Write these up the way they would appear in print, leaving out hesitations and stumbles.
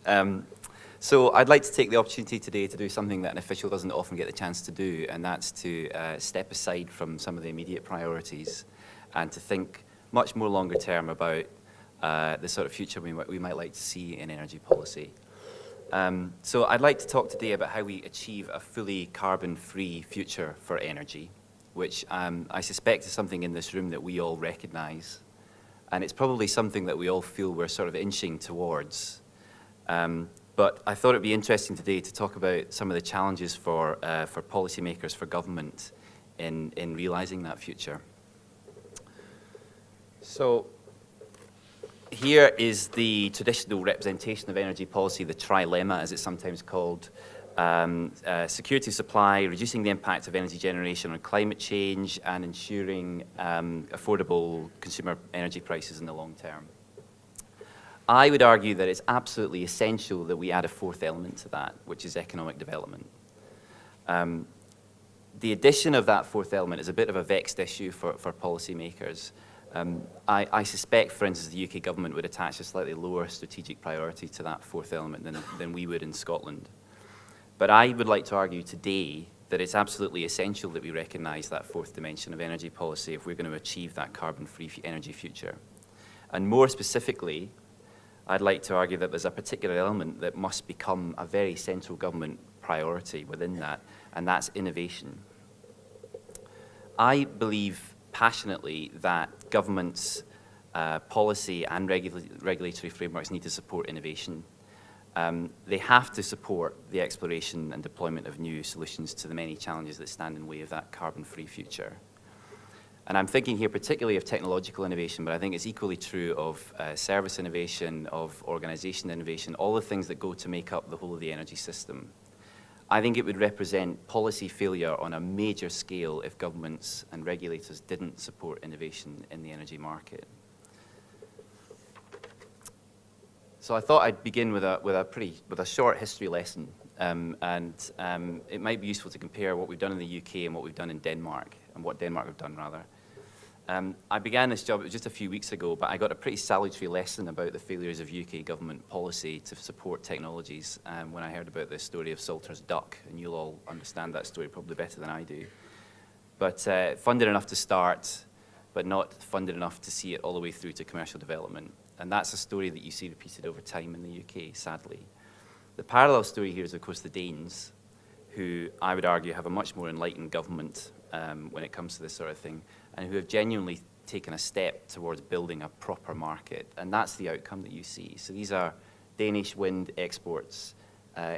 So I'd like to take the opportunity today to do something that an official doesn't often get the chance to do, and that's to step aside from some of the immediate priorities and to think much more longer term about the sort of future we might like to see in energy policy. So I'd like to talk today about how we achieve a fully carbon-free future for energy, which I suspect is something in this room that we all recognise, and it's probably something that we all feel we're sort of inching towards. But I thought it'd be interesting today to talk about some of the challenges for policymakers, for government, in realising that future. So here is the traditional representation of energy policy, the trilemma, as it's sometimes called. Security of supply, reducing the impact of energy generation on climate change, and ensuring affordable consumer energy prices in the long term. I would argue that it's absolutely essential that we add a fourth element to that, which is economic development. The addition of that fourth element is a bit of a vexed issue for policymakers. I suspect, for instance, the UK government would attach a slightly lower strategic priority to that fourth element than we would in Scotland. But I would like to argue today that it's absolutely essential that we recognise that fourth dimension of energy policy if we're going to achieve that carbon-free energy future. And more specifically, I'd like to argue that there's a particular element that must become a very central government priority within that, and that's innovation. I believe passionately that governments' policy and regulatory frameworks need to support innovation. They have to support the exploration and deployment of new solutions to the many challenges that stand in the way of that carbon-free future. And I'm thinking here particularly of technological innovation, but I think it's equally true of service innovation, of organisation innovation, all the things that go to make up the whole of the energy system. I think it would represent policy failure on a major scale if governments and regulators didn't support innovation in the energy market. So I thought I'd begin with a short history lesson, and it might be useful to compare what we've done in the UK and what we've done in Denmark, and what Denmark have done rather. I began this job, it was just a few weeks ago, but I got a pretty salutary lesson about the failures of UK government policy to support technologies when I heard about the story of Salter's duck, and you'll all understand that story probably better than I do. But funded enough to start, but not funded enough to see it all the way through to commercial development. And that's a story that you see repeated over time in the UK, sadly. The parallel story here is, of course, the Danes, who I would argue have a much more enlightened government when it comes to this sort of thing, and who have genuinely taken a step towards building a proper market. And that's the outcome that you see. So these are Danish wind exports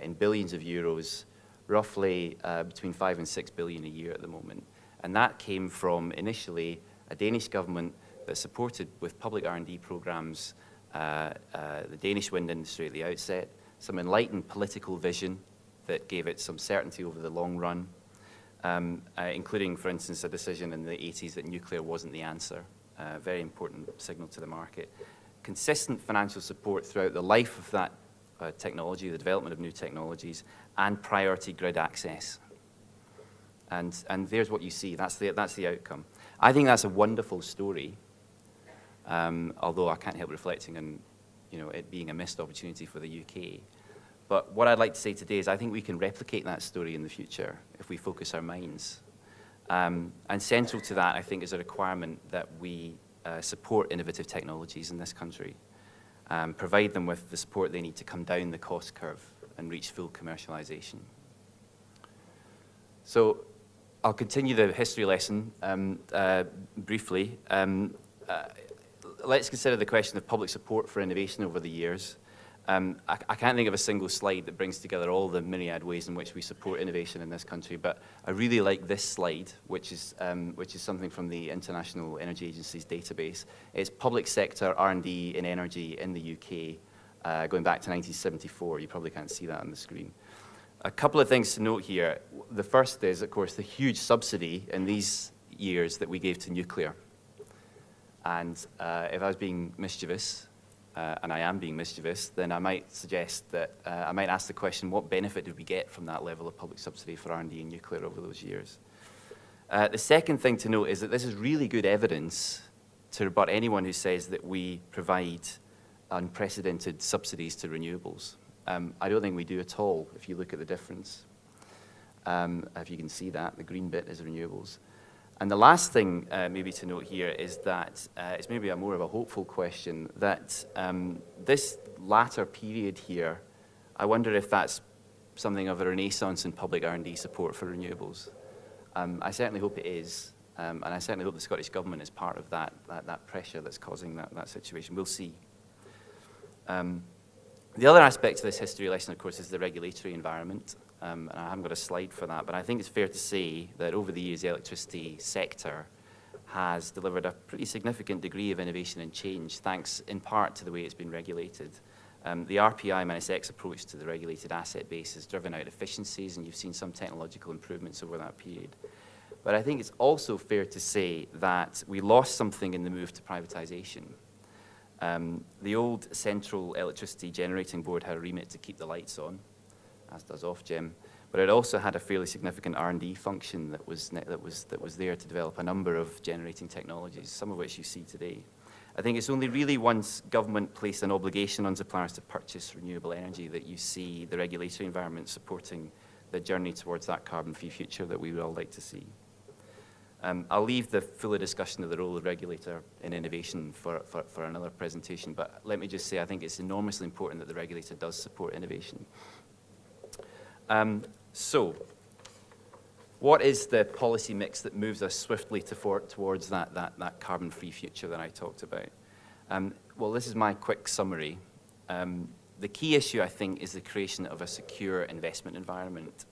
in billions of euros, roughly between 5 and 6 billion a year at the moment. And that came from initially a Danish government that supported with public R&D programs the Danish wind industry at the outset, some enlightened political vision that gave it some certainty over the long run, including, for instance, a decision in the 80s that nuclear wasn't the answer, a very important signal to the market. Consistent financial support throughout the life of that technology, the development of new technologies, and priority grid access. And there's what you see, that's the outcome. I think that's a wonderful story, although I can't help reflecting on it being a missed opportunity for the UK. But what I'd like to say today is I think we can replicate that story in the future if we focus our minds. And central to that, I think, is a requirement that we support innovative technologies in this country, provide them with the support they need to come down the cost curve and reach full commercialization. So I'll continue the history lesson briefly. Let's consider the question of public support for innovation over the years. I can't think of a single slide that brings together all the myriad ways in which we support innovation in this country, but I really like this slide, which is something from the International Energy Agency's database. It's public sector R&D in energy in the UK, going back to 1974. You probably can't see that on the screen. A couple of things to note here. The first is, of course, the huge subsidy in these years that we gave to nuclear. And if I was being mischievous, and I am being mischievous, then I might suggest that I might ask the question, what benefit did we get from that level of public subsidy for R&D in nuclear over those years? The second thing to note is that this is really good evidence to rebut anyone who says that we provide unprecedented subsidies to renewables. I don't think we do at all if you look at the difference. If you can see that, the green bit is renewables. And the last thing maybe to note here is that it's maybe a more of a hopeful question, that this latter period here, I wonder if that's something of a renaissance in public R&D support for renewables. I certainly hope it is, and I certainly hope the Scottish Government is part of that pressure that's causing that situation. We'll see. The other aspect of this history lesson, of course, is the regulatory environment. And I haven't got a slide for that, but I think it's fair to say that over the years, the electricity sector has delivered a pretty significant degree of innovation and change, thanks in part to the way it's been regulated. The RPI-X approach to the regulated asset base has driven out efficiencies, and you've seen some technological improvements over that period. But I think it's also fair to say that we lost something in the move to privatisation. The old Central Electricity Generating Board had a remit to keep the lights on, as does Ofgem, but it also had a fairly significant R&D function that was there to develop a number of generating technologies, some of which you see today. I think it's only really once government placed an obligation on suppliers to purchase renewable energy that you see the regulatory environment supporting the journey towards that carbon-free future that we would all like to see. I'll leave the fuller discussion of the role of the regulator in innovation for another presentation, but let me just say I think it's enormously important that the regulator does support innovation. So, what is the policy mix that moves us swiftly towards that carbon-free future that I talked about? Well, this is my quick summary. The key issue, I think, is the creation of a secure investment environment.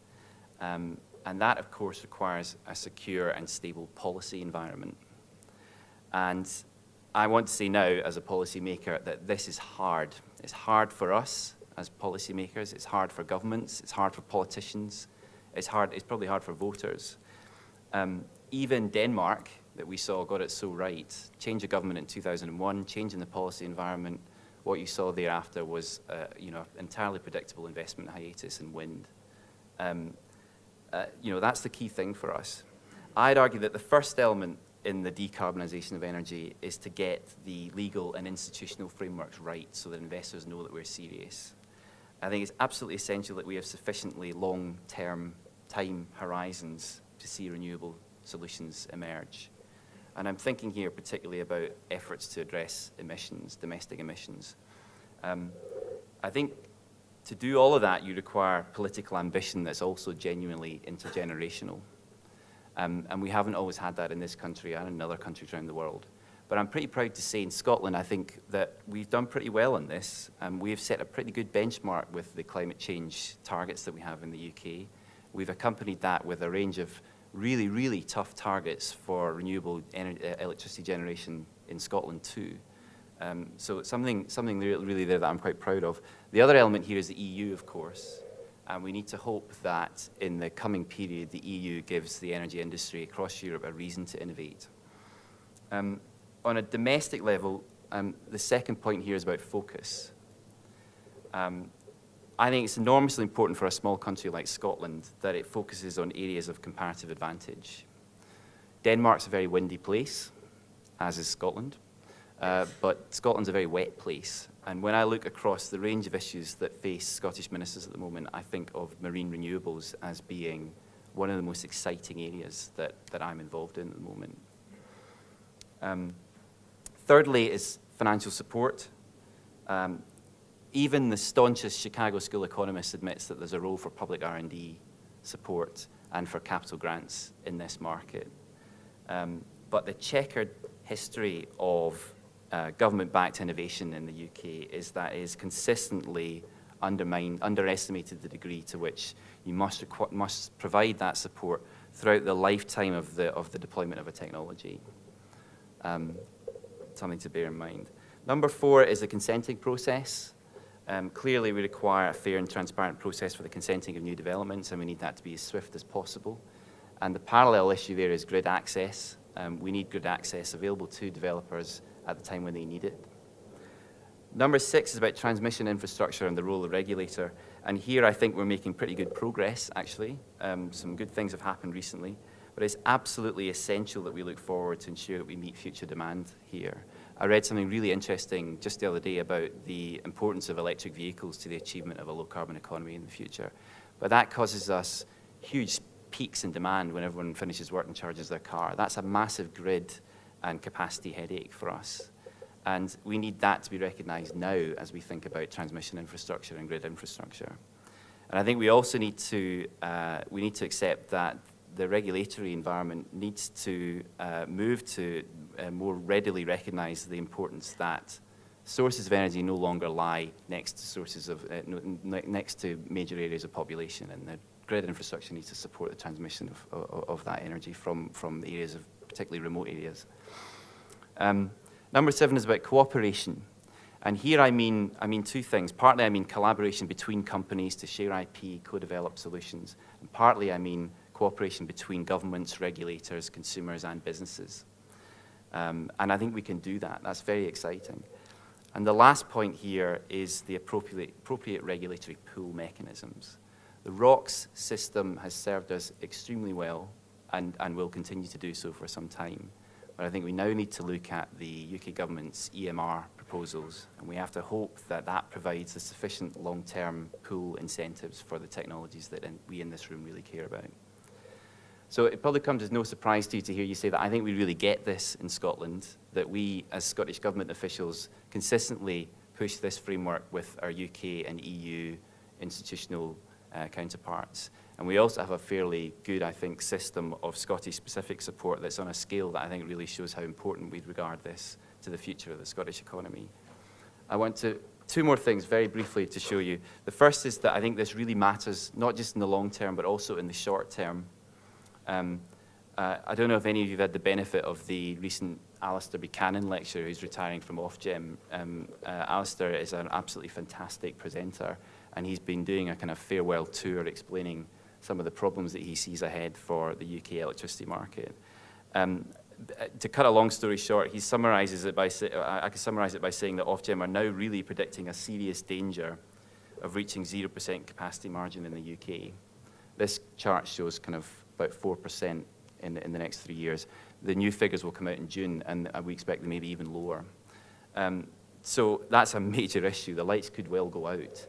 And that, of course, requires a secure and stable policy environment. And I want to say now, as a policymaker, that this is hard. It's hard for us as policymakers. It's hard for governments. It's hard for politicians. It's probably hard for voters. Even Denmark, that we saw, got it so right. Change of government in 2001, change in the policy environment. What you saw thereafter was, entirely predictable investment hiatus in wind. That's the key thing for us. I'd argue that the first element in the decarbonisation of energy is to get the legal and institutional frameworks right so that investors know that we're serious. I think it's absolutely essential that we have sufficiently long-term time horizons to see renewable solutions emerge. And I'm thinking here particularly about efforts to address emissions, domestic emissions. I think to do all of that, you require political ambition that's also genuinely intergenerational. And we haven't always had that in this country and in other countries around the world. But I'm pretty proud to say in Scotland, I think that we've done pretty well on this. We've set a pretty good benchmark with the climate change targets that we have in the UK. We've accompanied that with a range of really, really tough targets for renewable electricity generation in Scotland too. So it's something really there that I'm quite proud of. The other element here is the EU, of course. And we need to hope that in the coming period, the EU gives the energy industry across Europe a reason to innovate. On a domestic level, the second point here is about focus. I think it's enormously important for a small country like Scotland that it focuses on areas of comparative advantage. Denmark's a very windy place, as is Scotland. But Scotland's a very wet place. And when I look across the range of issues that face Scottish ministers at the moment, I think of marine renewables as being one of the most exciting areas that I'm involved in at the moment. Thirdly is financial support. Even the staunchest Chicago School economist admits that there's a role for public R&D support and for capital grants in this market. But the checkered history of government-backed innovation in the UK is that it is consistently underestimated the degree to which you must provide that support throughout the lifetime of the deployment of a technology. Something to bear in mind. Number 4 is the consenting process. Clearly, we require a fair and transparent process for the consenting of new developments, and we need that to be as swift as possible. And the parallel issue there is grid access. We need grid access available to developers at the time when they need it. Number 6 is about transmission infrastructure and the role of the regulator. And here I think we're making pretty good progress, actually. Some good things have happened recently. But it's absolutely essential that we look forward to ensure that we meet future demand here. I read something really interesting just the other day about the importance of electric vehicles to the achievement of a low-carbon economy in the future. But that causes us huge peaks in demand when everyone finishes work and charges their car. That's a massive grid and capacity headache for us. And we need that to be recognized now as we think about transmission infrastructure and grid infrastructure. And I think we also need to accept that the regulatory environment needs to move to more readily recognize the importance that sources of energy no longer lie next to sources of next to major areas of population, and the grid infrastructure needs to support the transmission of that energy from the areas of particularly remote areas. Number 7 is about cooperation. And here I mean two things. Partly I mean collaboration between companies to share IP, co-develop solutions. And partly I mean cooperation between governments, regulators, consumers, and businesses. And I think we can do that. That's very exciting. And the last point here is the appropriate regulatory pool mechanisms. The ROCs system has served us extremely well and will continue to do so for some time. But I think we now need to look at the UK government's EMR proposals, and we have to hope that that provides a sufficient long-term pool incentives for the technologies that we in this room really care about. So it probably comes as no surprise to you to hear you say that I think we really get this in Scotland, that we as Scottish government officials consistently push this framework with our UK and EU institutional counterparts. And we also have a fairly good, I think, system of Scottish-specific support that's on a scale that I think really shows how important we regard this to the future of the Scottish economy. I want to, 2 more things very briefly to show you. The first is that I think this really matters, not just in the long term, but also in the short term. I don't know if any of you have had the benefit of the recent Alistair Benson lecture, who's retiring from Ofgem. Alistair is an absolutely fantastic presenter, and he's been doing a kind of farewell tour explaining some of the problems that he sees ahead for the UK electricity market. To cut a long story short, he summarizes it by I can summarize it by saying that Ofgem are now really predicting a serious danger of reaching 0% capacity margin in the UK. This chart shows kind of about 4% in the next 3 years. The new figures will come out in June, and we expect them maybe even lower. So that's a major issue. The lights could well go out.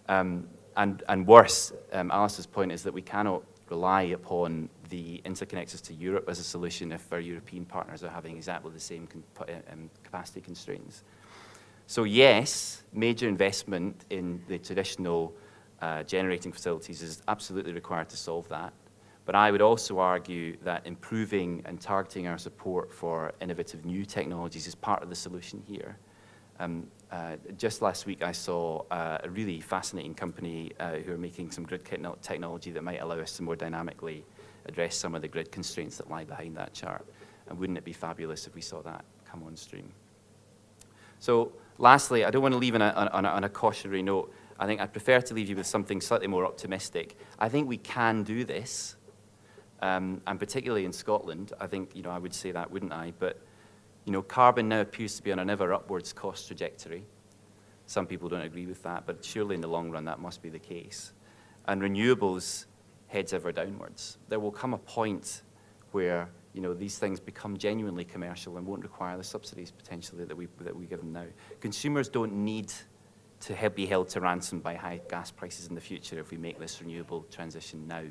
And worse, Alistair's point is that we cannot rely upon the interconnectors to Europe as a solution if our European partners are having exactly the same capacity constraints. So yes, major investment in the traditional generating facilities is absolutely required to solve that. But I would also argue that improving and targeting our support for innovative new technologies is part of the solution here. Just last week I saw a really fascinating company who are making some grid technology that might allow us to more dynamically address some of the grid constraints that lie behind that chart. And wouldn't it be fabulous if we saw that come on stream? So lastly, I don't want to leave on a cautionary note. I think I'd prefer to leave you with something slightly more optimistic. I think we can do this, and particularly in Scotland. I think, I would say that, wouldn't I? But carbon now appears to be on an ever upwards cost trajectory. Some people don't agree with that, but surely in the long run that must be the case. And renewables heads ever downwards. There will come a point where these things become genuinely commercial and won't require the subsidies potentially that we give them now. Consumers don't need to be held to ransom by high gas prices in the future if we make this renewable transition now.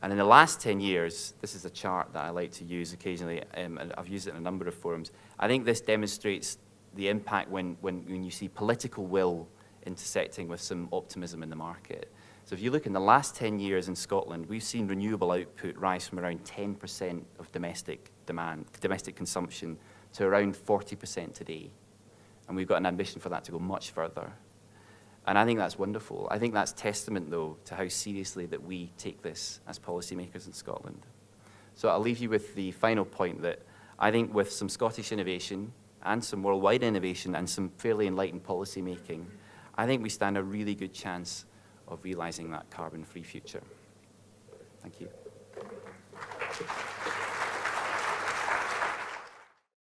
And in the last 10 years, this is a chart that I like to use occasionally, and I've used it in a number of forums. I think this demonstrates the impact when you see political will intersecting with some optimism in the market. So if you look in the last 10 years in Scotland, we've seen renewable output rise from around 10% of domestic consumption, to around 40% today. And we've got an ambition for that to go much further. And I think that's wonderful. I think that's testament, though, to how seriously that we take this as policymakers in Scotland. So I'll leave you with the final point that I think with some Scottish innovation and some worldwide innovation and some fairly enlightened policy making, I think we stand a really good chance of realizing that carbon-free future. Thank you.